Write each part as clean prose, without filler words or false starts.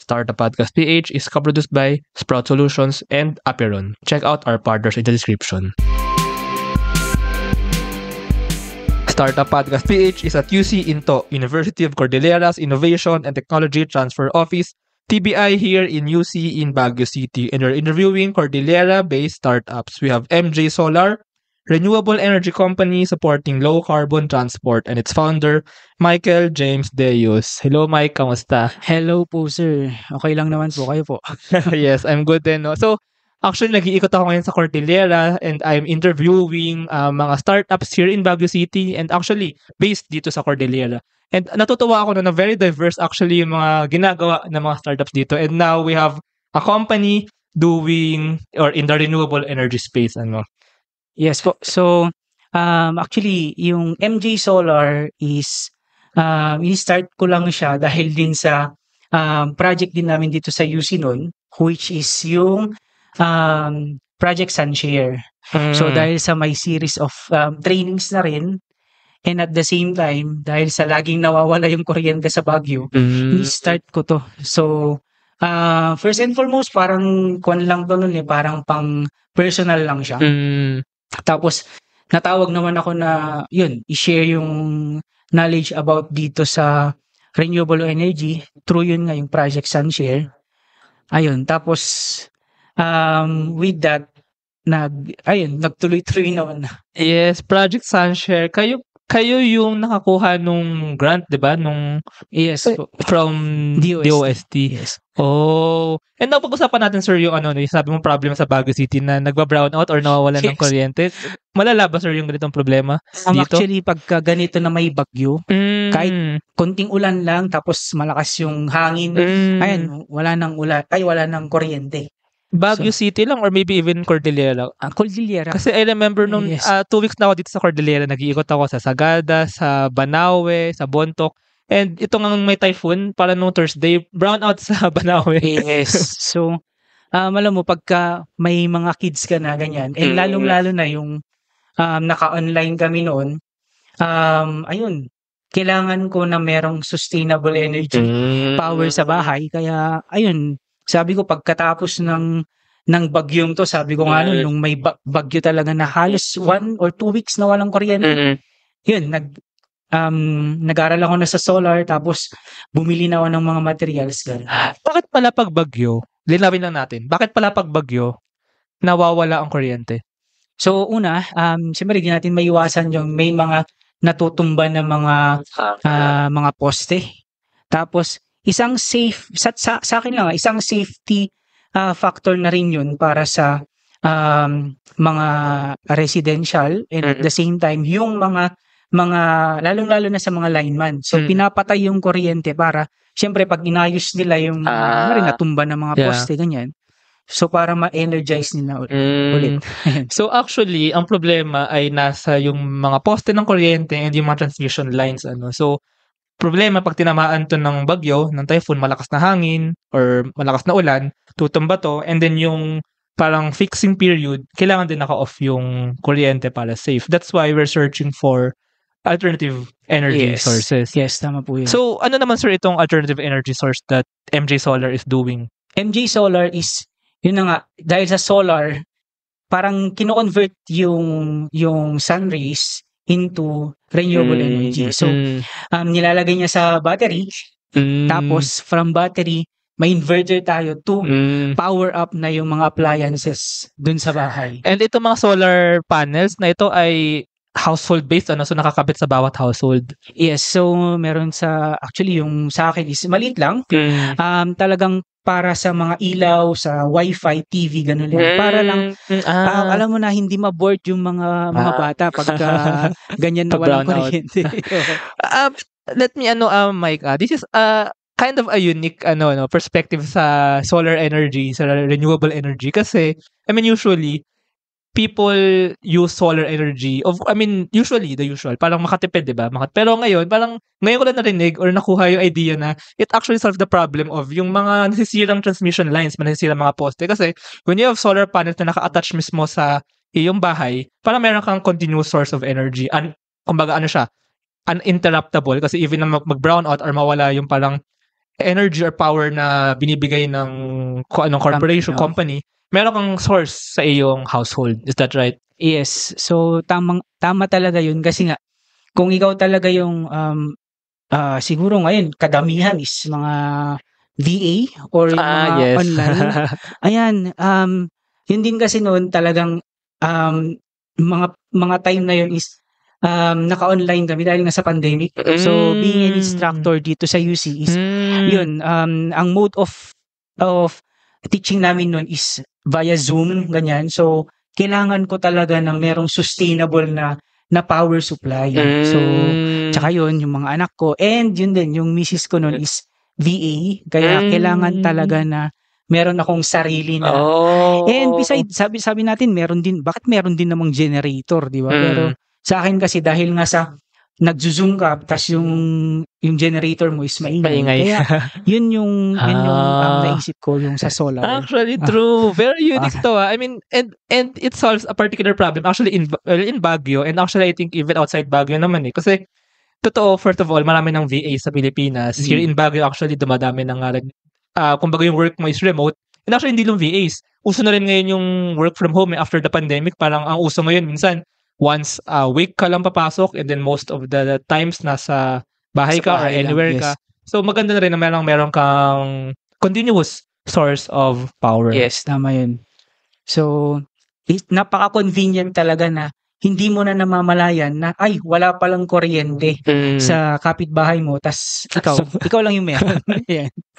Startup Podcast PH is co-produced by Sprout Solutions and Aperon. Check out our partners in the description. Startup Podcast PH is at UC Into, University of Cordilleras Innovation and Technology Transfer Office, TBI here in UC in Baguio City, and we're interviewing Cordillera-based startups. We have MJ Solar, renewable energy company supporting low-carbon transport, and its founder, Michael James Deus. Hello, Mike. Kamusta? Hello po, sir. Okay lang naman po. Kayo po. Yes, I'm good din. No? So, actually, nag-iikot ako ngayon sa Cordillera and I'm interviewing mga startups here in Baguio City and actually based dito sa Cordillera. And natutuwa ako na very diverse actually yung mga ginagawa ng mga startups dito. And now we have a company doing or in the renewable energy space. Ano? Yes po. So, actually, yung MJ Solar is, i-start ko lang siya dahil din sa project din namin dito sa UC noon, which is yung Project Sunshare. So, dahil sa may series of trainings na rin, and at the same time, dahil sa laging nawawala yung kuryente sa Baguio, i-start ko to. So, first and foremost, parang kwan lang to nun parang pang personal lang siya. Tapos, natawag naman ako na, yun, i-share yung knowledge about dito sa renewable energy through yun nga yung Project Sunshare. Ayun, tapos, with that, nagtuloy-tuloy naman na. Yes, Project Sunshare. Kayo yung nakakuha nung grant, di ba? Yes, from DOST. Yes. Oh. And napag-usapan natin, sir, yung yung sabi mong problem sa Baguio City na nagba-brownout or nawawalan ng kuryente. Malala ba, sir, yung ganitong problema dito? Actually, pagka ganito na may bagyo, kahit konting ulan lang, tapos malakas yung hangin, ayun, wala nang kuryente. Baguio City lang or maybe even Cordillera? Cordillera. Kasi I remember nung 2 weeks na ako dito sa Cordillera, nag-iikot ako sa Sagada, sa Banawe, sa Bontoc. And ito nga may typhoon, para nung Thursday, brownout sa Banawe. Yes. So, alam mo, pagka may mga kids ka na ganyan, and lalong-lalo na yung naka-online kami noon, ayun, kailangan ko na merong sustainable energy power sa bahay. Kaya, ayun, sabi ko pagkatapos ng bagyong to, sabi ko nga nung may bagyo talaga na halos 1 or 2 weeks na walang kuryente. Yun, nag-aral ako na sa solar, tapos bumili na ako ng mga materials. Bakit pala pag bagyo, linawin lang natin, bakit pala pag bagyo, nawawala ang kuryente? So una, siyempre di natin maiwasan yung may mga natutumba na mga poste. Tapos, isang safe, sa akin lang, isang safety factor na rin yun para sa mga residential and at the same time, yung mga lalong-lalo na sa mga lineman. So, pinapatay yung kuryente para, syempre, pag inayos nila yung natumba ng mga poste, ganyan. So, para ma-energize nila ulit. So, actually, ang problema ay nasa yung mga poste ng kuryente and yung mga transmission lines. So, problema pag tinamaan to ng bagyo, ng typhoon, malakas na hangin or malakas na ulan, tutumba to, and then yung parang fixing period, kailangan din naka-off yung kuryente para safe. That's why we're searching for alternative energy sources. Yes, tama po yun. So, ano naman, sir, itong alternative energy source that MJ Solar is doing? MJ Solar is, yun na nga, dahil sa solar, parang kino-convert yung sun rays into renewable energy. So, nilalagay niya sa battery, tapos from battery, may inverter tayo to power up na yung mga appliances dun sa bahay. And ito mga solar panels na ito ay household-based, so nakakabit sa bawat household? Yes, so meron actually yung sa akin is maliit lang. Talagang para sa mga ilaw, sa Wi-Fi, TV, ganun lang. Para lang, alam mo na, hindi ma-board yung mga bata pagka ganyan na walang kuryente. Let me, Mike, this is kind of a unique perspective sa solar energy, sa renewable energy. Kasi, usually, people use solar energy usually the usual, parang makatipid, di ba? Pero ngayon ko lang narinig or nakuha yung idea na it actually solves the problem of yung mga nasisirang transmission lines, nasisirang mga poste. Kasi when you have solar panels na naka-attach mismo sa iyong bahay, parang meron kang continuous source of energy. Kumbaga, uninterruptible, kasi even na mag-brown out or mawala yung parang energy or power na binibigay ng anong corporation, company, meron kang source sa iyong household. Is that right? Yes. So tama talaga 'yun kasi nga kung ikaw talaga yung siguro ngayon kadamihan is mga VA or yung mga yes. online. Ayan, yun din kasi noon talagang mga time na yun is naka-online kami dahil nga sa pandemic. So being an instructor dito sa UC is yun, ang mode of teaching namin noon is via Zoom, ganyan. So kailangan ko talaga ng merong sustainable na power supply. So tsaka yun, yung mga anak ko and yun din, yung misis ko noon is VA, kaya kailangan talaga na meron akong sarili na. And besides, sabi natin bakit meron din namang generator, di ba? Pero sa akin kasi dahil nga sa nagzo-zoom ka tas yung generator mo is maingay. Kaya yun yung naisip ko yung sa solar. Actually true. Very unique to. I mean, and it solves a particular problem actually in Baguio, and actually I think even outside Baguio naman eh. Kasi totoo, first of all, marami ng VA sa Pilipinas. Here in Baguio actually dumadami na nga rin. Kumbaga yung work mo is remote. And actually hindi lang VAs. Uso na rin ngayon yung work from home after the pandemic. Parang ang uso ngayon minsan once a week ka lang papasok, and then most of the times nasa bahay ka or anywhere ka. So maganda na rin na meron kang continuous source of power. Yes, tama yun. So napaka-convenient talaga na hindi mo na namamalayan na ay wala palang kuryente sa kapitbahay mo tas ikaw lang yung meron.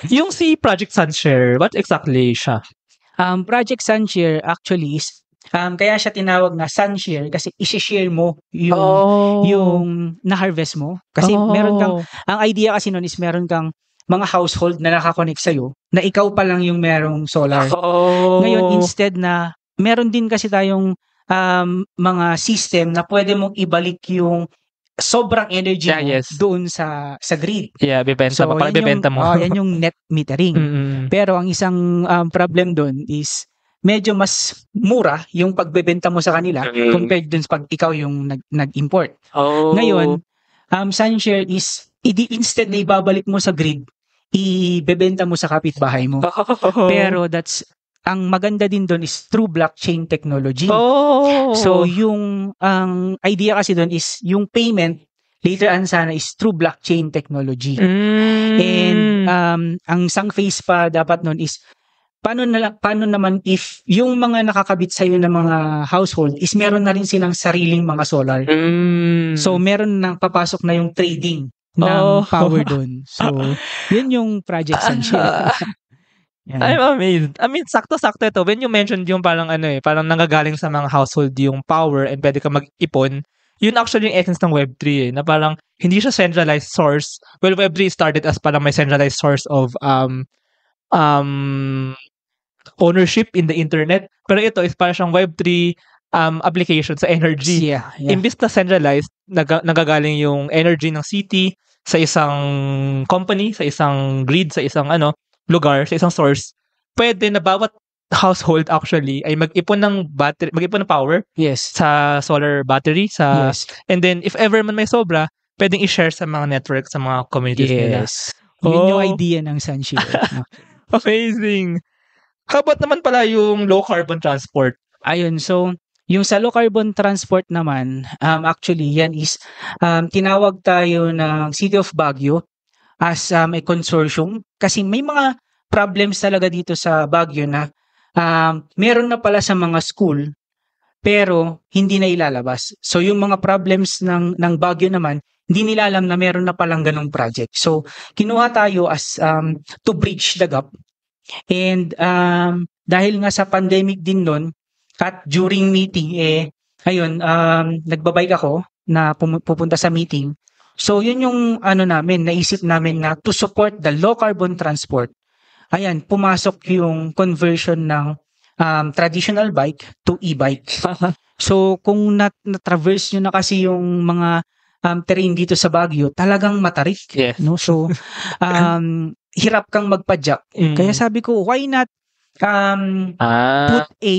Yung si Project Sunshare, what exactly siya? Project Sunshare actually is kaya siya tinawag na Sunshare kasi i-share mo yung na-harvest mo. Kasi meron kang, ang idea kasi nun is meron kang mga household na nakakonect sa'yo na ikaw pa lang yung merong solar. Ngayon, instead na meron din kasi tayong mga system na pwede mong ibalik yung sobrang energy mo doon sa grid. Yeah, bibenta mo. Bibenta mo. Yan yung net metering. Pero ang isang problem doon is medyo mas mura yung pagbebenta mo sa kanila compared dun pag ikaw yung nag-import. Ngayon, Sunshare is instead na ibabalik mo sa grid, ibebenta mo sa kapitbahay mo. Pero ang maganda din doon is through blockchain technology. So yung ang idea kasi doon is yung payment later on sana is through blockchain technology. And ang isang phase pa dapat noon is paano naman if yung mga nakakabit sa iyo ng mga household is meron na rin silang sariling mga solar. So meron nang papasok na yung trading ng power doon. So yun yung Project Sunshare. I'm amazed. I mean, sakto-sakto ito. When you mentioned yung parang parang nanggagaling sa mga household yung power and pwede ka mag-ipon, yun actually yung essence ng Web3 na parang hindi siya centralized source. Well, Web3 started as parang may centralized source of ownership in the internet. Pero ito is parang siyang Web3 application sa energy. Imbis na centralized, nagagaling yung energy ng city sa isang company, sa isang grid, sa isang lugar, sa isang source, pwede na bawat household actually ay mag-ipon ng power sa solar battery and then if ever man may sobra, pwedeng i-share sa mga network, sa mga communities nila. Yun yung idea ng Sunshare. Amazing. How about naman pala yung low carbon transport? Ayun, so yung sa low carbon transport naman, actually yan is tinawag tayo ng City of Baguio as a consortium kasi may mga problems talaga dito sa Baguio na meron na pala sa mga school pero hindi na ilalabas. So yung mga problems ng Baguio naman, hindi nila alam na meron na palang ganong project. So kinuha tayo as to bridge the gap. And dahil nga sa pandemic din nun at during meeting ayun, nagbabike ako na pupunta sa meeting. So yun yung naisip namin na to support the low carbon transport. Ayan, pumasok yung conversion ng traditional bike to e-bike. So kung na-traverse nyo na kasi yung mga terrain dito sa Baguio, talagang matarik. No? So hirap kang magpadyak. Kaya sabi ko, why not put a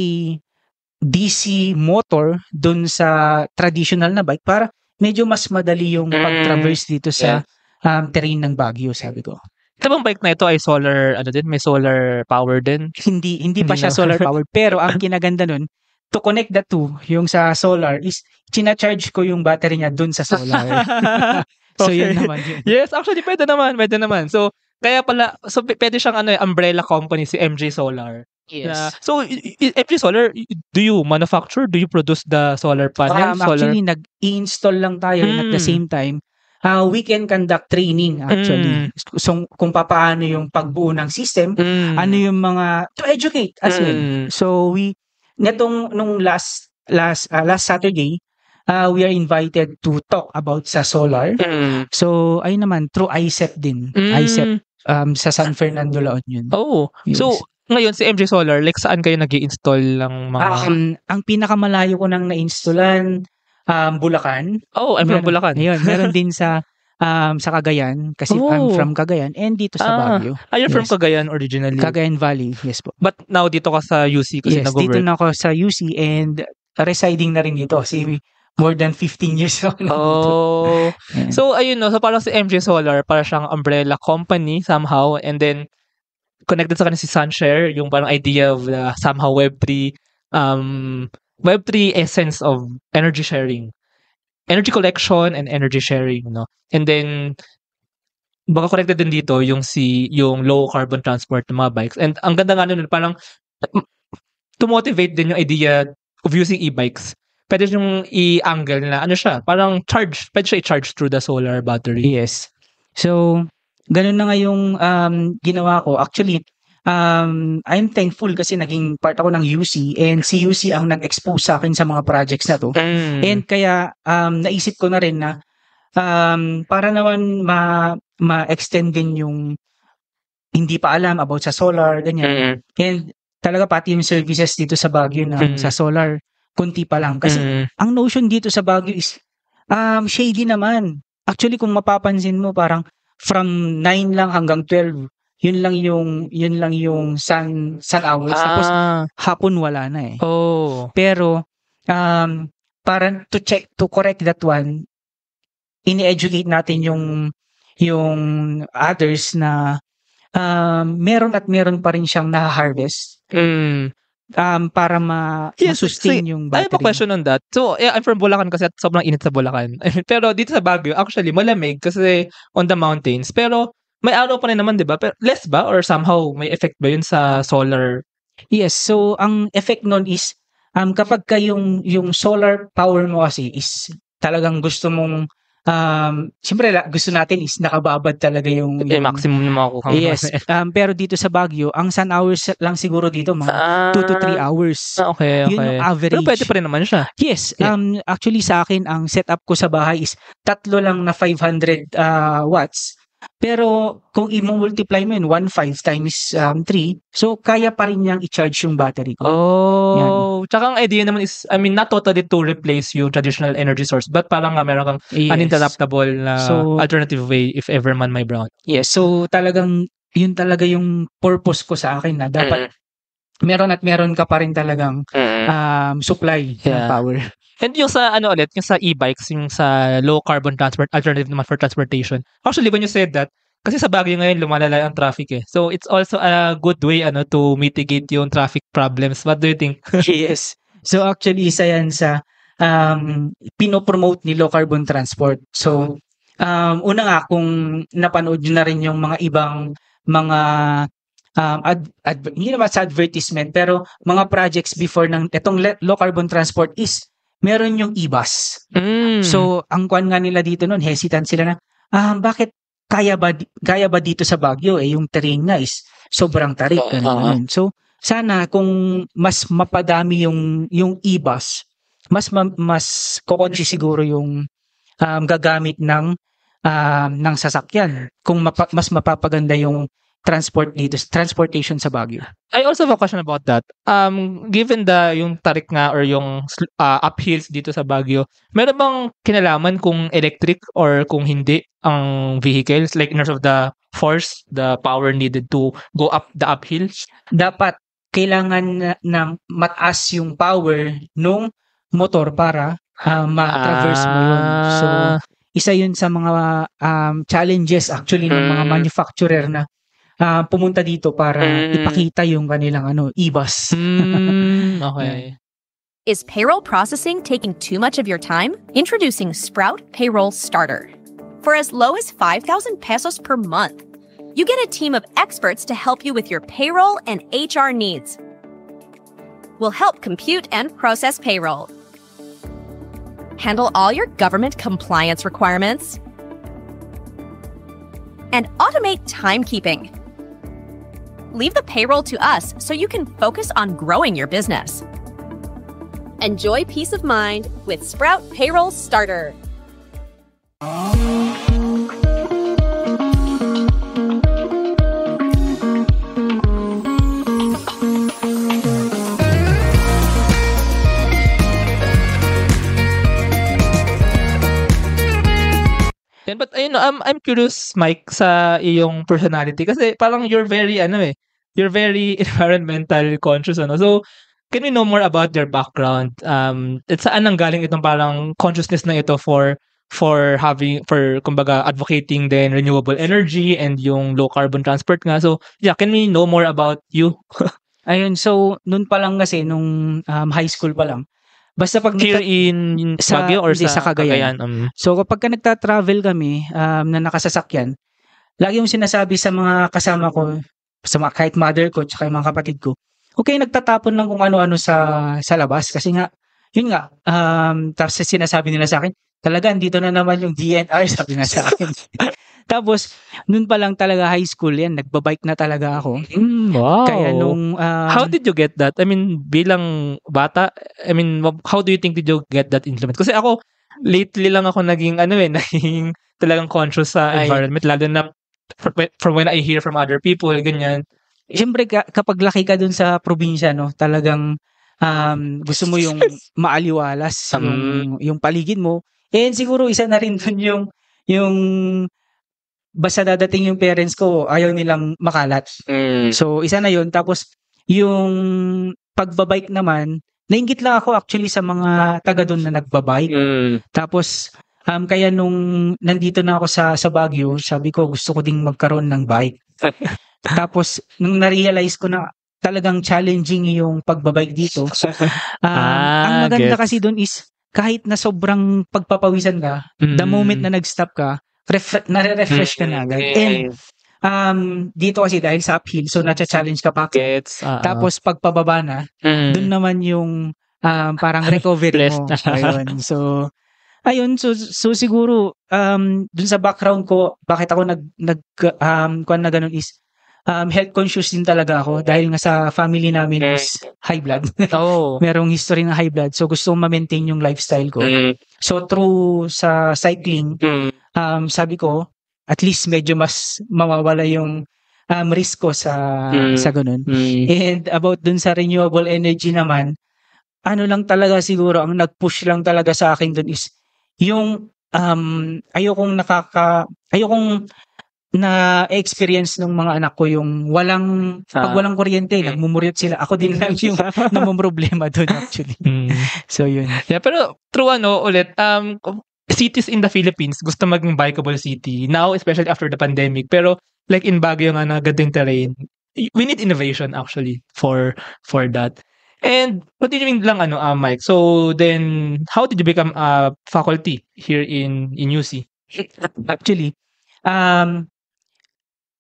DC motor dun sa traditional na bike para medyo mas madali yung pag-traverse dito sa terrain ng Baguio, sabi ko. Ito bang bike na ito ay solar, ano din, may solar power din? Hindi pa Hindi siya na. solar powered, pero ang kinaganda nun, to connect the two, yung sa solar is china-charge ko yung battery niya dun sa solar. So yun Okay. naman yun. Yes, actually pwede naman, pwede naman. So, kaya pala, so pwede siyang ano, umbrella company si MJ Solar. Yes. So, MJ Solar, do you manufacture? Do you produce the solar panel? Solar? Actually, nag-i-install lang tayo and at the Mm. same time, we can conduct training actually. Mm. So, kung papaano yung pagbuo ng system, Mm. ano yung mga, to educate as well. Mm. So, nung last Saturday, we are invited to talk about sa solar. Mm. So, ayun naman, through ICEP din. ICEP, sa San Fernando, La Union. Oh, Yes. so ngayon si MJ Solar, like saan kayo nag-i-install ng mga... Ang pinakamalayo ko nang na-installan, Bulacan. Oh, I'm from Bulacan. Ayun, meron din sa Cagayan kasi I'm Oh. from Cagayan and dito sa Baguio. You're from Yes. Cagayan originally. Cagayan Valley, yes po. But now dito ka sa UC kasi Yes, dito nag-work. na ako sa UC and residing na rin dito kasi more than 15 years ako na dito. Oh. Ayan. So ayun no, so parang si MJ Solar para siyang umbrella company somehow, and then connected sa kanya si Sunshare, yung parang idea of somehow Web3 essence of energy sharing. Energy collection and energy sharing, no? And then baka connected din dito yung low carbon transport ng mga bikes. And ang ganda nga nun, parang to motivate din yung idea of using e-bikes. Pwede yung i-angle na ano siya, parang pwede siya i-charge through the solar battery. Yes. So, ganun na nga yung ginawa ko. Actually, I'm thankful kasi naging part ako ng UC and si UC ang nag-expose sa akin sa mga projects na to. And kaya naisip ko na rin na para naman ma-extend din yung hindi pa alam about sa solar, ganyan. And talaga pati yung services dito sa Baguio na sa solar, kunti pa lang. Kasi ang notion dito sa Baguio is shady naman. Actually, kung mapapansin mo, parang from 9 lang hanggang 12, yun lang yung sun hours. Tapos hapon wala na eh. Oh. Pero parang to correct that one, ini-educate natin yung others na meron pa rin siyang na-harvest. Para ma-sustain yung battery. I have a question on that. So, yeah, I'm from Bulacan kasi sobrang init sa Bulacan. Pero dito sa Baguio, actually, malamig kasi on the mountains. Pero may araw pa rin naman, di ba? Pero less ba? Or somehow, may effect ba yun sa solar? Yes. So, ang effect nun is, kapag yung solar power mo kasi is talagang gusto mong siyempre gusto natin is nakababad talaga yung maximum na makukuha. Yes. Pero dito sa Baguio, ang sun hours lang siguro dito mga 2 to 3 hours. Okay. Yun yung average. Pero pwede pa rin naman siya. Yes. Actually sa akin, ang setup ko sa bahay is 3 lang na 500 watts. Pero kung i-multiply mo yun, 1.5 times 3, so kaya pa rin niyang i-charge yung battery ko. Oh. Tsaka ang idea naman is, I mean, not totally to replace yung traditional energy source, but parang meron kang uninterruptible na alternative way if ever man may brown. Yes. So talagang, yun talaga yung purpose ko sa akin na dapat meron ka pa rin talagang supply ng power. And yung sa yung sa e-bikes, yung sa low carbon transport, alternative naman for transportation. Actually, when you said that, kasi sa Baguio ngayon lumalala ang traffic eh. So it's also a good way to mitigate yung traffic problems. What do you think? Yes. So actually isa yan sa pinopromote ni low carbon transport. So una nga kung napanood nyo na rin yung mga ibang mga hindi naman sa advertisement pero mga projects before ng itong low carbon transport is meron yung e-bus. So, ang kwan nga nila dito noon, hesitant sila na, bakit kaya ba dito sa Baguio? Yung terrain nga is sobrang tarik. So, sana kung mas mapadami yung e-bus, mas kukunti siguro yung gagamit ng sasakyan. Kung mas mapapaganda yung transportation sa Baguio. I also have a question about that. Given yung tarik nga or yung uphills dito sa Baguio, meron bang kinalaman kung electric or kung hindi ang vehicles? Like in terms of the force, the power needed to go up the uphills? Dapat kailangan ng mataas yung power nung motor para ma-traverse mo yun. So, isa yun sa mga challenges actually ng mga manufacturer na pumunta dito para ipakita yung kanilang e-bus. Okay. Is payroll processing taking too much of your time? Introducing Sprout Payroll Starter. For as low as 5,000 pesos per month, you get a team of experts to help you with your payroll and HR needs. We'll help compute and process payroll, handle all your government compliance requirements, and automate timekeeping. Leave the payroll to us so you can focus on growing your business. Enjoy peace of mind with Sprout Payroll Starter. Then, but ayun, I'm curious, Mike, sa iyong personality kasi parang you're very you're very environmental conscious So, can we know more about your background? At saan nanggaling itong parang consciousness na ito for kumbaga advocating then renewable energy and yung low carbon transport nga. So, yeah, can we know more about you? Ayun, so noon pa lang kasi nung high school pa lang. Basta pag Here in Baguio or sa Cagayan. So kapag ka nagta-travel kami na nakasasakyan, lagi yung sinasabi sa mga kasama ko, sa mga kahit mother ko tsaka yung mga kapatid ko, okay, nagtatapon lang kung ano-ano sa labas kasi nga yun nga tapos sinasabi nila sa akin, talaga andito na naman yung DNR, sabi nga sa akin. Tapos noon pa lang talaga high school yan, nagbabike na talaga ako. Wow. Kaya nung how did you get that? I mean, bilang bata, I mean, how do you think did you get that implement? Kasi ako lately lang ako naging naging talagang conscious sa environment, lalo na from when I hear from other people, ganyan. Siyempre kapag laki ka dun sa probinsya, no, talagang gusto mo yung maaliwalas yung paligid mo. And siguro isa na rin dun yung basta dadating yung parents ko, ayaw nilang makalat. So, isa na yun. Tapos, yung pagbabike naman, nainggit lang ako actually sa mga taga doon na nagbabike. Tapos, kaya nung nandito na ako sa Baguio, sabi ko, gusto ko ding magkaroon ng bike. Tapos, nung na-realize ko na talagang challenging yung pagbabike dito, ang maganda kasi doon is, kahit na sobrang pagpapawisan ka, the moment na nag-stop ka, nare-refresh ka na agad. And dito kasi dahil sa uphill, so na-challenge ka pa. Tapos pagpababa na, dun naman yung parang recovery mo. Ayun. So siguro dun sa background ko, bakit ako kuan na ganun is health conscious din talaga ako dahil nga sa family namin is high blood. Merong history ng high blood. So gusto kong ma-maintain yung lifestyle ko. So through sa cycling, sabi ko, at least medyo mas mawawala yung risk ko sa ganun. And about dun sa renewable energy naman, lang talaga siguro, ang nag-push lang talaga sa akin dun is yung ayokong na-experience ng mga anak ko yung pag walang kuryente, nagmumuryot sila. Ako din lang yung namumroblema doon actually. So yun. Yeah, pero true ulit, cities in the Philippines gusto maging bikeable city. Now, especially after the pandemic. Pero like in Baguio nga na ganitong terrain, we need innovation actually for that. And continuing lang Mike. So then, how did you become a faculty here in UC? Actually,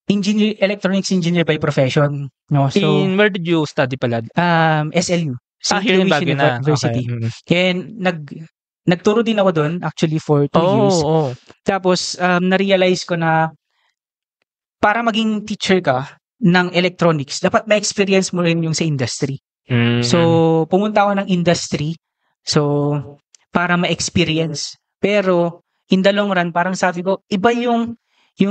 electronics engineer by profession. No? So, where did you study pala? SLU. Here in Baguio na. University. Okay. And nagturo din ako doon actually for 2 years. Tapos na-realize ko na para maging teacher ka ng electronics, dapat ma-experience mo rin yung sa industry. So pumunta ako ng industry so para ma-experience. Pero in the long run, parang sabi ko, iba yung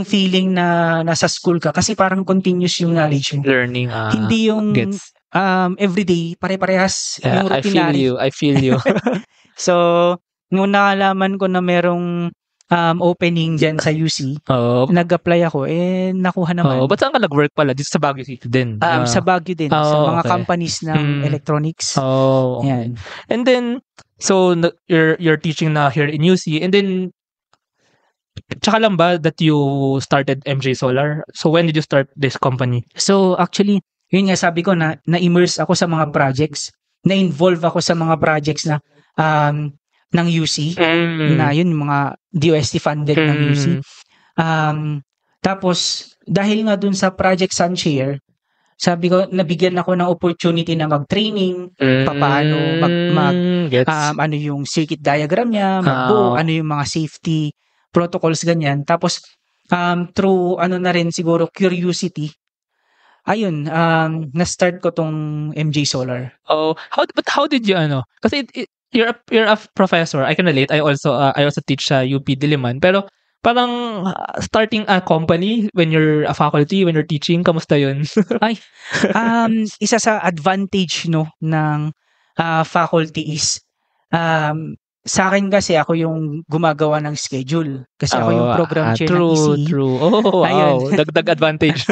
feeling na nasa school ka kasi parang continuous yung knowledge mo. Learning. Hindi yung everyday, pare-parehas yung routinary. I feel you. So, nung nakalaman ko na merong opening dyan sa UC, nag-apply ako, nakuha naman. Ba't saan ka nag-work pala? Dito sa Baguio City din? Sa Baguio din, sa mga companies ng electronics. Yan. And then, so, you're teaching na here in UC, and then, tsaka lang ba that you started MJ Solar? So when did you start this company? So actually, yun nga sabi ko na-immerse ako sa mga projects, na-involve ako sa mga projects na ng UC, na yun mga DOST funded ng UC. Tapos dahil nga dun sa Project Sunshare, sabi ko nabigyan ako ng opportunity na mag-training, papaano Gets. ano yung circuit diagram niya, magbuo, ano yung mga safety protocols ganyan. Tapos through ano na rin siguro curiosity, ayun, na-start ko tong MJ Solar. Oh, how did you kasi you're a professor. I can relate. I also teach sa UP Diliman. Pero parang starting a company when you're a faculty, when you're teaching, kamusta yun? Isa sa advantage no ng faculty is sa akin kasi ako yung gumagawa ng schedule kasi ako yung program chair ng EC. True. Oh, wow. Ayun. Dagdag advantage.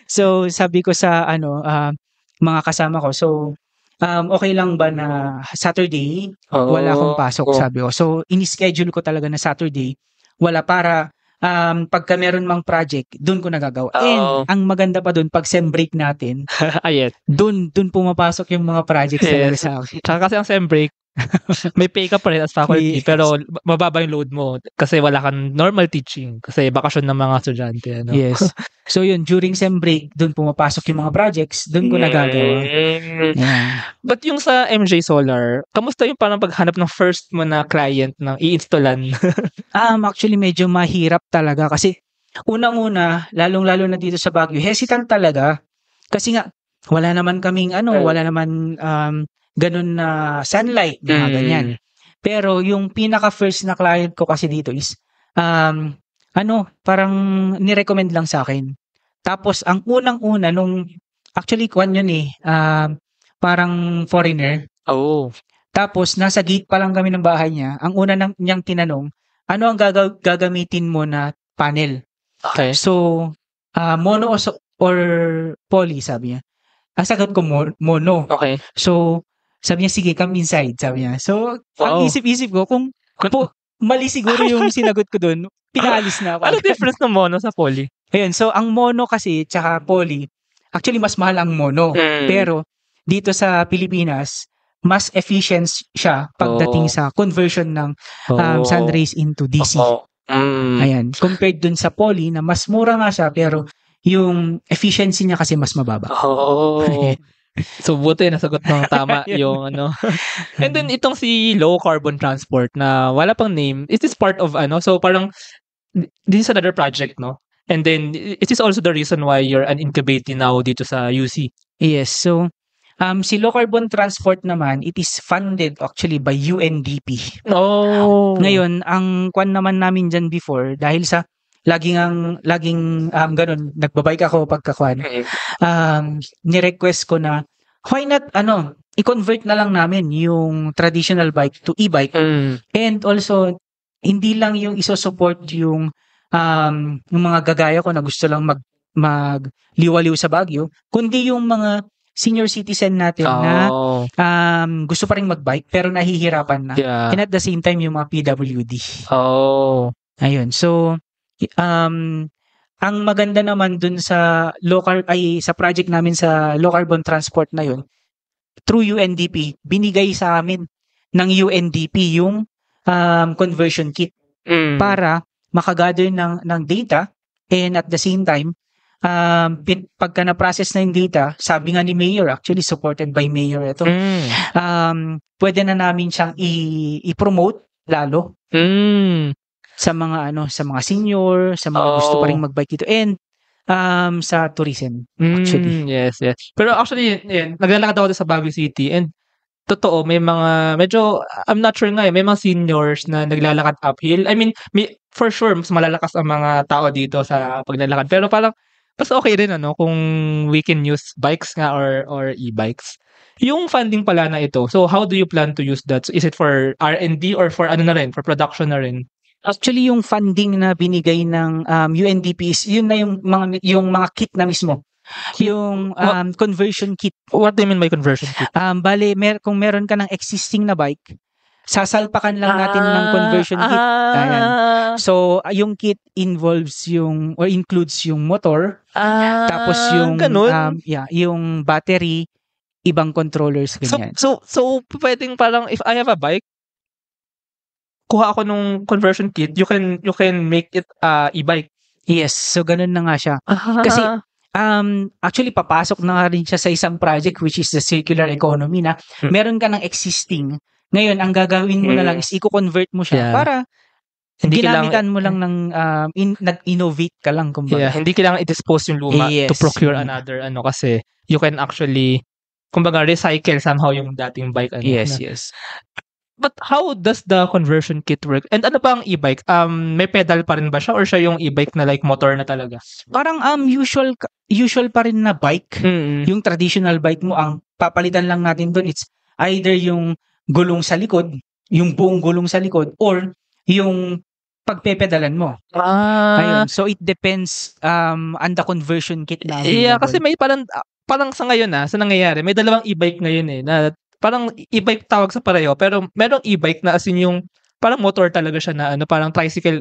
So sabi ko sa mga kasama ko, so okay lang ba na Saturday wala akong pasok, sabi ko. So ini-schedule ko talaga na Saturday wala, para pagka meron mang project, doon ko nagagawa. And ang maganda pa doon, pag sem break natin, doon pumapasok yung mga projects talaga sa akin. Tsaka kasi ang sem break, may pay ka pa rin as faculty, Yes. pero mababa yung load mo kasi wala kang normal teaching kasi bakasyon ng mga estudyante. Yes. So yun, during sem break, doon pumapasok yung mga projects, doon ko nagagawa. Yeah. But yung sa MJ Solar, kamusta yung parang paghanap ng first mo na client na i-installan? Actually, medyo mahirap talaga kasi unang-una, lalong-lalo na dito sa Baguio, hesitant talaga. Kasi nga, wala naman kaming wala naman ganun na sunlight, mga ganyan. Pero yung pinaka-first na client ko kasi dito is, parang nirecommend lang sa akin. Tapos, ang unang-una, actually, kwan yun parang foreigner. Oh. Tapos, nasa gate pa lang kami ng bahay niya. Ang una niyang tinanong, ano ang gagamitin mo na panel? Okay. So, mono or poly, sabi niya. Ang sagot ko, mono. Okay. So, sabi niya, sige, come inside, sabi niya. So, ang isip-isip ko, kung mali siguro yung sinagot ko doon, pinaalis na ako. Ano difference ng mono sa poly? Ayun, so ang mono kasi, tsaka poly, actually mas mahal ang mono. Pero, dito sa Pilipinas, mas efficient siya pagdating sa conversion ng sun rays into DC. Ayan, compared dun sa poly, na mas mura nga siya, pero yung efficiency niya kasi mas mababa. So, buti nasagot ng tama yung And then, itong si low carbon transport na wala pang name, is this part of so parang, this is another project, no? And then, is this also the reason why you're an incubator now dito sa UC? Yes, so, si low carbon transport naman, it is funded actually by UNDP. Oh. Ngayon, ang kwan naman namin dyan before, dahil sa laging ganun, nagbabike ako pagkakwan. Ni-request ko na, why not, i-convert na lang namin yung traditional bike to e-bike. And also, hindi lang yung iso-support yung mga gagaya ko na gusto lang magliwaliw sa Baguio, kundi yung mga senior citizen natin na gusto pa rin mag-bike pero nahihirapan na. Yeah. And at the same time, yung mga PWD. Ayun, so, ang maganda naman dun sa sa project namin sa low carbon transport na yun, through UNDP, binigay sa amin ng UNDP yung conversion kit para makagather ng data, and at the same time, pagka na-process na yung data, sabi nga ni Mayor, actually supported by Mayor ito, pwede na namin siyang i-promote lalo sa mga senior, sa mga gusto pa rin magbike dito, and sa tourism actually. Yes. Pero actually, naglalakad ako sa Baguio City, and totoo, may mga medyo, I'm not sure nga may mga seniors na naglalakad uphill. I mean, for sure mas malalakas ang mga tao dito sa paglalakad, pero parang mas okay rin kung we can use bikes nga or e-bikes. Yung funding pala na ito, so how do you plan to use that? So is it for R&D or for na rin, for production na rin? Actually, yung funding na binigay ng UNDP is yun na yung mga kit na mismo. Yung conversion kit. What do you mean by conversion kit? Bale, kung meron ka ng existing na bike, sasalpakan lang natin ng conversion kit. Ayan. So, yung kit involves or includes yung motor, tapos yung ganun. yung battery, ibang controllers, ganyan. So pwedeng parang if I have a bike, kuha ako nung conversion kit, you can make it e-bike. Yes, so ganun na nga siya. Kasi actually papasok na nga rin siya sa isang project which is the circular economy na meron ka ng existing. Ngayon, ang gagawin mo na lang is i-convert mo siya para ginamitan mo lang ng nag-innovate ka lang kumbaga. Yeah, hindi kailangan i-dispose yung luma to procure another kasi you can actually kumbaga recycle somehow yung dating bike. Yes. But how does the conversion kit work? And ano ba ang e-bike? May pedal pa rin ba siya or siya yung e-bike na like motor na talaga? Parang usual pa rin na bike. Yung traditional bike mo, ang papalitan lang natin doon it's either yung gulong sa likod, yung buong gulong sa likod, or yung pagpepedalan mo. Ayun. So it depends on the conversion kit na available. Yeah, kasi may parang sa ngayon sa nangyayari, may dalawang e-bike ngayon na parang e-bike tawag sa pareho, pero merong e-bike na as in yung parang motor talaga siya na parang tricycle,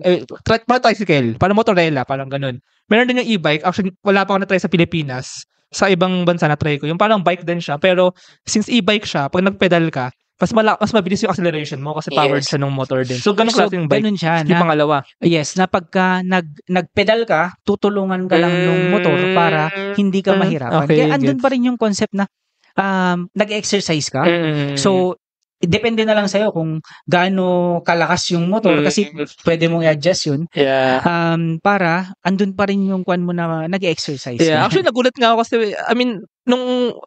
parang motorella, parang ganun. Meron din yung e-bike, actually wala pa ako na-try sa Pilipinas, sa ibang bansa na-try ko, yung parang bike din siya, pero since e-bike siya, pag nagpedal ka, mas mabilis yung acceleration mo kasi powered siya ng motor din. So ganun klase yung bike, ganun siya, yung pangalawa. Yes, na pagka nagpedal ka, tutulungan ka lang ng motor para hindi ka mahirapan. Okay, kaya andun pa rin yung concept na nag-exercise ka. So, depende na lang sa'yo kung gaano kalakas yung motor kasi pwede mong i-adjust yun. Yeah. Para andun pa rin yung kwan mo na nag-exercise. Yeah, actually nagulat nga ako kasi I mean nung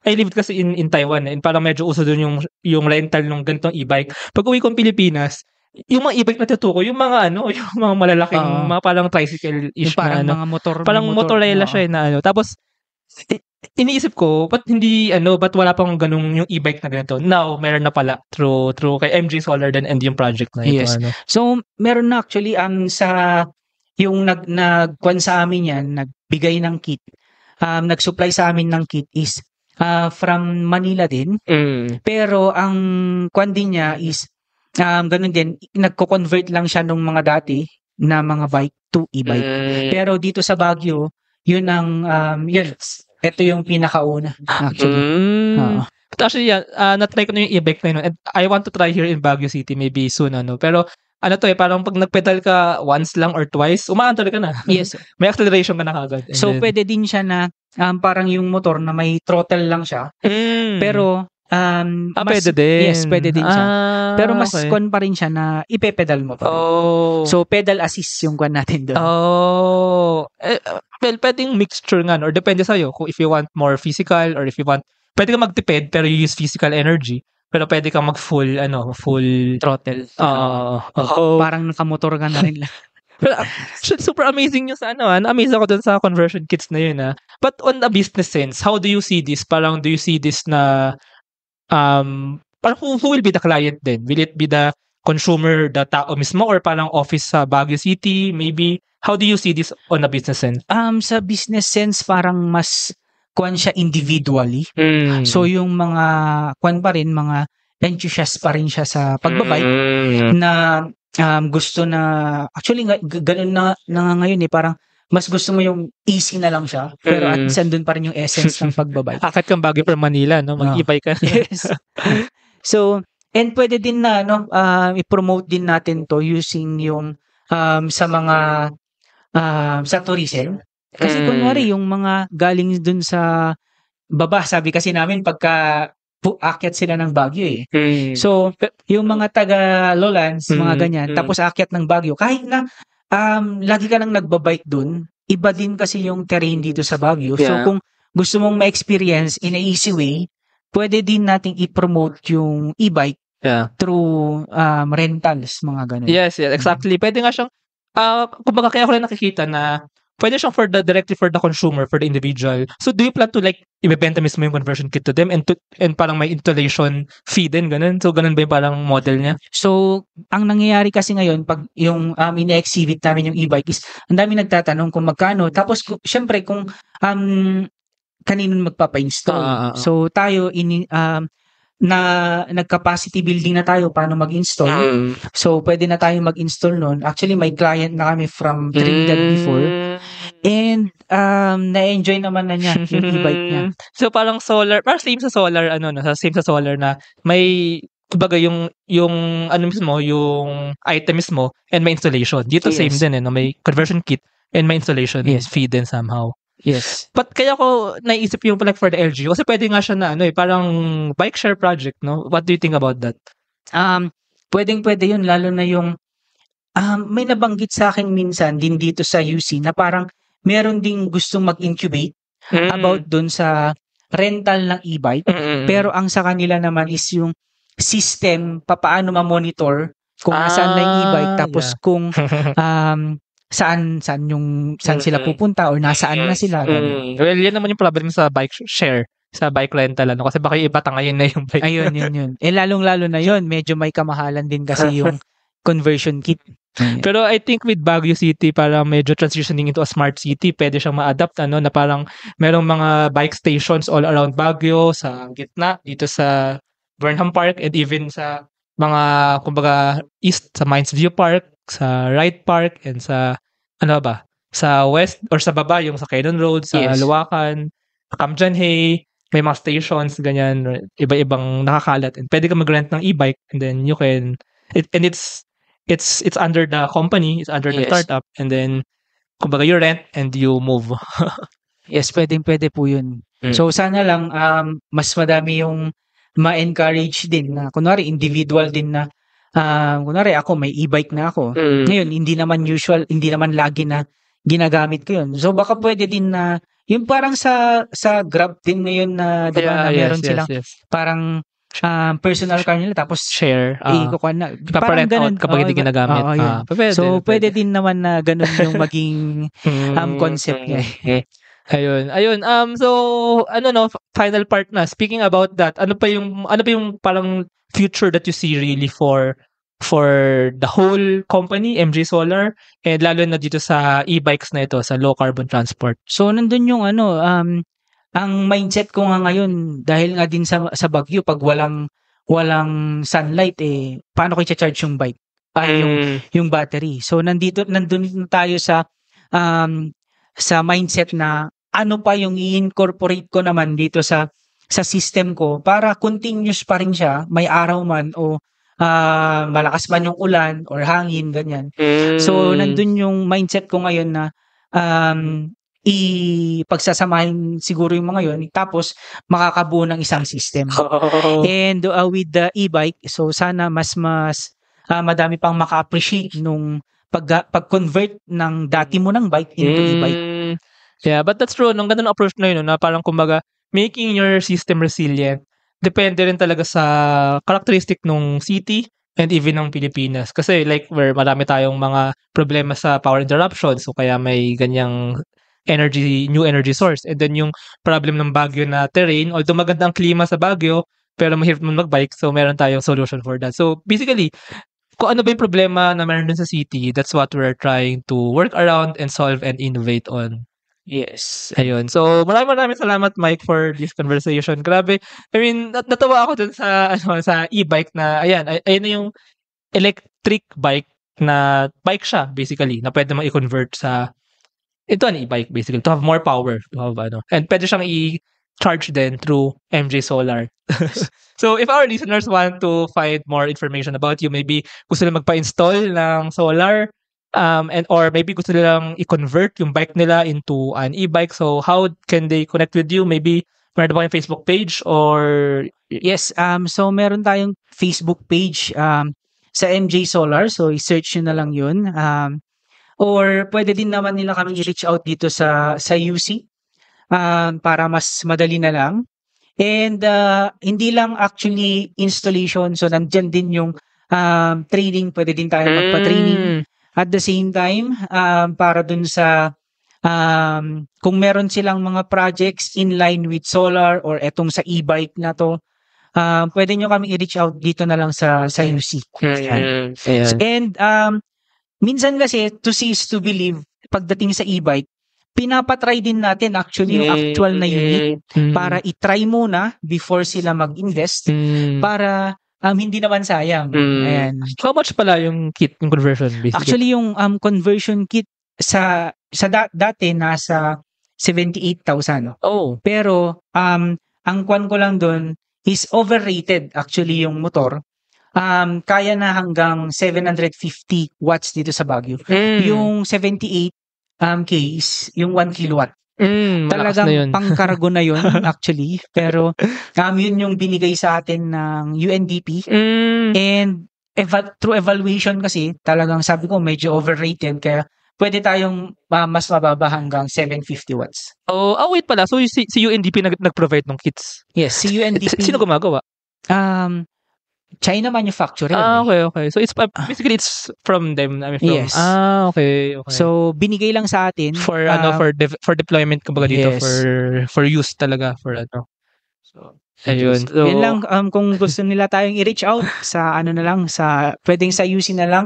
I lived kasi in Taiwan and parang medyo uso doon yung rental ng ganitong e-bike. Pag uwi ko ng Pilipinas, yung mga e-bike na tutuko, yung mga yung mga malalaking mga parang tricycle-ish parang na mga motor. Parang motorella siya na Tapos iniisip ko, ba't wala pang ganung yung e-bike na ganito? Now, meron na pala through kay MJ Solar din and yung project na ito. Yes. So, meron na actually sa yung nagkwan sa amin yan, nagbigay ng kit. Nag-supply sa amin ng kit is from Manila din. Pero ang kwan din niya is ganun din, nagko-convert lang siya nung mga dati na mga bike to e-bike. Pero dito sa Baguio, yun ang ito yung pinakauna actually. But actually, na-try ko na yung e-bike na yun. And I want to try here in Baguio City maybe soon. Pero parang pag nagpedal ka once lang or twice, umaandar ka na. Yes. May acceleration ka na kagad. So, pwede din siya na parang yung motor na may throttle lang siya. Pero, pwede din. Yes, pwede din siya. Pero mas kwan pa rin siya na ipepedal mo pa rin. So, pedal assist yung kwan natin doon. Well, pwedeng mixture nga, or depende sa'yo kung if you want more physical or if you want, pwede ka magtipid pero you use physical energy. Pero pwede kang full throttle. Parang nakamotor ka na rin lang. Pero super amazing yung sa amazing ako dun sa conversion kits na yun. But on a business sense, how do you see this? Parang do you see this na parang who will be the client then? Will it be the consumer, the tao mismo, or parang office sa Baguio City? Maybe, how do you see this on a business sense? Sa business sense, parang mas kwan siya individually. So, yung mga kwan pa rin, mga enthusiast pa rin siya sa pagbabike na gusto na, actually, ganun na ngayon parang mas gusto mo yung easy na lang siya, pero at least andun pa rin yung essence ng pagbabike. Akit kang Baguio from Manila, mag-e-bike ka. Yes. So, and pwede din na i-promote din natin to using yung sa mga sa tourism. Kasi kunwari yung mga galing dun sa baba, sabi kasi namin pagka aakyat sila ng Baguio So, yung mga taga Lowlands, mga ganyan, tapos aakyat ng Baguio, kahit na lagi ka nang nagbabike dun, iba din kasi yung terrain dito sa Baguio. So, kung gusto mong ma-experience in a easy way, pwede din nating i-promote yung e-bike through rentals, mga ganun. Yes, exactly. Pwede nga siyang, kumbaga kaya ko lang nakikita na pwede siyang directly for the consumer, for the individual. So, do you plan to ibebenta mismo yung conversion kit to them and parang may installation fee din, ganun? So, ganun ba yung parang model niya? So, ang nangyayari kasi ngayon, pag yung ina-exhibit namin yung e-bike is, ang dami nagtatanong kung magkano. Tapos, syempre, kung kaninong magpapa-install. So, tayo, nag-capacity building na tayo paano mag-install. So, pwede na tayong mag-install nun. Actually, may client na kami from Trinidad before. And, na-enjoy naman na niya yung e-bike niya. So parang solar, parang same sa solar, same sa solar na may, kumbaga yung ano mismo, yung item mismo and may installation. Dito same Yes. din no? May conversion kit and may installation Yes. fee din somehow. Yes. But kaya ko naisip yung like for the LGU kasi pwede nga siya na parang bike share project, no? What do you think about that? Pwedeng-pwede yun, lalo na yung may nabanggit sa akin minsan din dito sa UC na parang meron ding gustong mag-incubate about dun sa rental ng e-bike. Pero ang sa kanila naman is yung system, paano ma-monitor kung nasaan na yung e-bike, tapos kung saan sila pupunta or nasaan na sila. Well, yan naman yung problem sa bike share, sa bike rental, kasi baka yung iba tangayin na yung bike. Ayun, yun. Lalong-lalo na yun, medyo may kamahalan din kasi yung conversion kit. Pero I think with Baguio City, parang medyo transitioning into a smart city, pwede siyang ma-adapt, na parang merong mga bike stations all around Baguio, sa gitna, dito sa Burnham Park, and even sa mga, kumbaga, east, sa Mines View Park, sa Wright Park, and sa, sa west, or sa baba, yung sa Quezon Road, sa Luwakan, Kamjanhay, may mga stations, ganyan, iba-ibang nakakalat, and pwede ka mag-rent ng e-bike, and then you can, and it's under the company, it's under the startup, and then kumbaga you rent and you move. Yes, pwede po yun. So sana lang mas madami yung ma-encourage din na kunwari individual din na kunwari ako may e-bike na ako. Ngayon hindi naman lagi na ginagamit ko yun. So baka pwede din na yung parang sa Grab din ngayon na diba na meron silang parang personal car nila tapos share. Ikukuha na. Parang ganun kapag hindi ginagamit. So pwede din naman na ganun yung maging concept niya. Ayun. So final part na. Speaking about that, ano pa yung parang future that you see really for the whole company, MJ Solar, and lalo na dito sa e-bikes na ito, sa low carbon transport? So nandun yung ang mindset ko nga ngayon, dahil nga din sa Baguio, pag walang sunlight, paano ko i-charge yung bike? Yung battery. So nandun tayo sa mindset na ano pa yung i-incorporate ko naman dito sa system ko para continuous pa rin siya, may araw man o malakas man yung ulan or hangin, ganyan. So nandun yung mindset ko ngayon na ipagsasamahin siguro yung mga yun, tapos makakabuo ng isang system. And with the e-bike, so sana mas madami pang maka-appreciate nung pag-convert ng dati mo ng bike into e-bike. Yeah, but that's true. Nung ganun approach na yun, na parang kumbaga making your system resilient, depende rin talaga sa characteristic nung city and even ng Pilipinas. Kasi like where marami tayong mga problema sa power interruption, so kaya may ganyang new energy source. And then yung problem ng Baguio na terrain, although maganda ang klima sa Baguio, pero mahirap man magbike, so meron tayong solution for that. So basically, kung ano ba yung problema na meron dun sa city, that's what we're trying to work around and solve and innovate on. Yes. Ayun. So maraming salamat, Mike, for this conversation. Grabe. I mean, natawa ako dun sa sa e-bike na ayan na yung electric bike na bike siya basically, na pwede mo i-convert sa ito an e-bike basically to have more power, to have and pwede siyang i-charge then through MJ Solar. So if our listeners want to find more information about you, maybe gusto nila magpa-install ng solar, and or maybe gusto nilang i-convert yung bike nila into an e-bike, so how can they connect with you? Maybe meron ba kayong Facebook page or? Yes, so meron tayong Facebook page sa MJ Solar, so i-search nyo na lang yun. Or pwede din naman nila kami i-reach out dito sa UC para mas madali na lang. And hindi lang actually installation, so nandyan din yung training, pwede din tayo magpa-training. At the same time, para dun sa kung meron silang mga projects in line with solar or etong sa e-bike na to, pwede nyo kami i-reach out dito na lang sa UC. And minsan kasi, to see is to believe, pagdating sa e-bike, pinapatry din natin actually yung actual na unit para i-try muna before sila mag-invest para hindi naman sayang. Ayan. How much pala yung kit, yung conversion basically? Actually, yung conversion kit sa dati nasa 78,000. Oh. Pero ang kwan ko lang doon is overrated actually yung motor. Kaya na hanggang 750 watts dito sa Baguio. Yung 78 case, yung 1 kilowatt. Talagang pangkargo na yun actually. Pero yun yung binigay sa atin ng UNDP. And through evaluation kasi, talagang sabi ko medyo overrated. Kaya pwede tayong mas mababa hanggang 750 watts. Wait pala. So si UNDP nag-provide ng kits? Yes, si UNDP. Sino gumagawa? China manufacturer. Okay. So it's basically it's from them. Yes. Okay. So binigay lang sa atin for for deployment kumbaga dito, for use talaga for ano. So ayun. So, yun lang, kung gusto nila tayong i-reach out sa pwedeng sa UC na lang.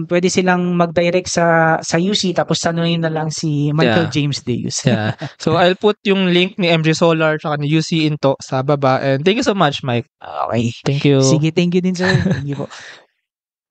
Pwede silang mag-direct sa UC tapos tanungin na lang si Michael James Deus. So I'll put yung link ni MJ Solar tsaka ni UC into sa baba. And thank you so much, Mike. Okay. Thank you. Sige, thank you din, sir. Thank you po.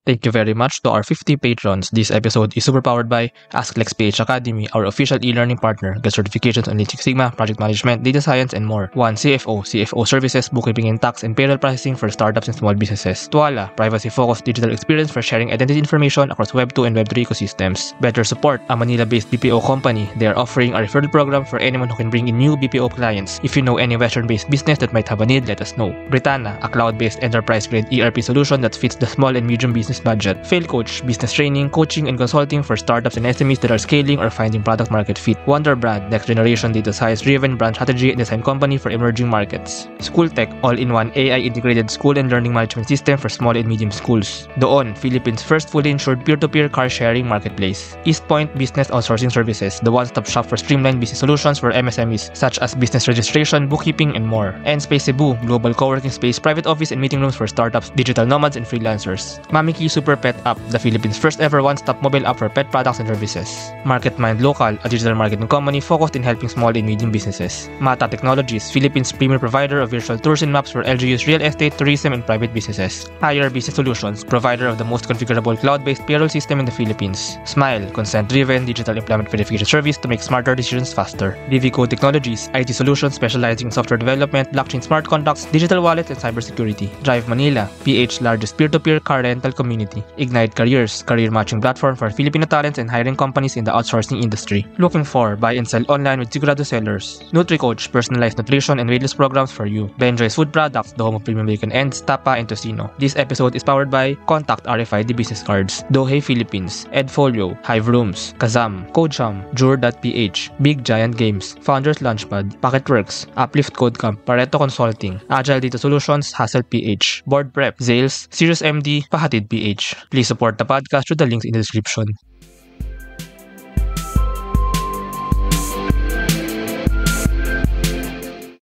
Thank you very much to our 50 patrons. This episode is super powered by AskLex PH Academy, our official e-learning partner. Get certifications on Lean Six Sigma, project management, data science, and more. 1. CFO services, bookkeeping and tax, and payroll processing for startups and small businesses. Tuala, privacy-focused digital experience for sharing identity information across Web 2 and Web 3 ecosystems. Better Support, a Manila-based BPO company. They are offering a referral program for anyone who can bring in new BPO clients. If you know any Western-based business that might have a need, let us know. Britanna, a cloud-based enterprise-grade ERP solution that fits the small and medium business budget. Fail Coach, business training, coaching, and consulting for startups and SMEs that are scaling or finding product market fit. Wonder Brand, next generation data science-driven brand strategy and design company for emerging markets. School Tech, all-in-one AI-integrated school and learning management system for small and medium schools. Doon, Philippines' first fully insured peer-to-peer car sharing marketplace. East Point Business Outsourcing Services, the one-stop shop for streamlined business solutions for MSMEs such as business registration, bookkeeping, and more. And Space Cebu, global co-working space, private office, and meeting rooms for startups, digital nomads, and freelancers. Mamiki Super Pet App, the Philippines' first ever one-stop mobile app for pet products and services. MarketMind Local, a digital marketing company focused in helping small and medium businesses. Mata Technologies, Philippines' premier provider of virtual tours and maps for LGU's real estate, tourism, and private businesses. Hire Business Solutions, provider of the most configurable cloud-based payroll system in the Philippines. Smile, consent-driven digital employment verification service to make smarter decisions faster. Vivico Technologies, IT solutions specializing in software development, blockchain smart contracts, digital wallets, and cybersecurity. Drive Manila, PH's largest peer-to-peer car rental community. Ignite Careers, career matching platform for Filipino talents and hiring companies in the outsourcing industry. Looking for buy and sell online with Sigurado sellers. NutriCoach, personalized nutrition and weight loss programs for you. Benjoy's Food Products, the home of premium bacon ends, tapa, and tocino. This episode is powered by Contact RFID Business Cards, Dohe Philippines, Edfolio, Hive Rooms, Kazam, Codesham, Jure.ph, Big Giant Games, Founders Launchpad, Packetworks, Uplift Codecamp, Pareto Consulting, Agile Data Solutions, Hassel PH, Board Prep, Zales, Sirius MD, Pahatid PH. Please support the podcast through the links in the description.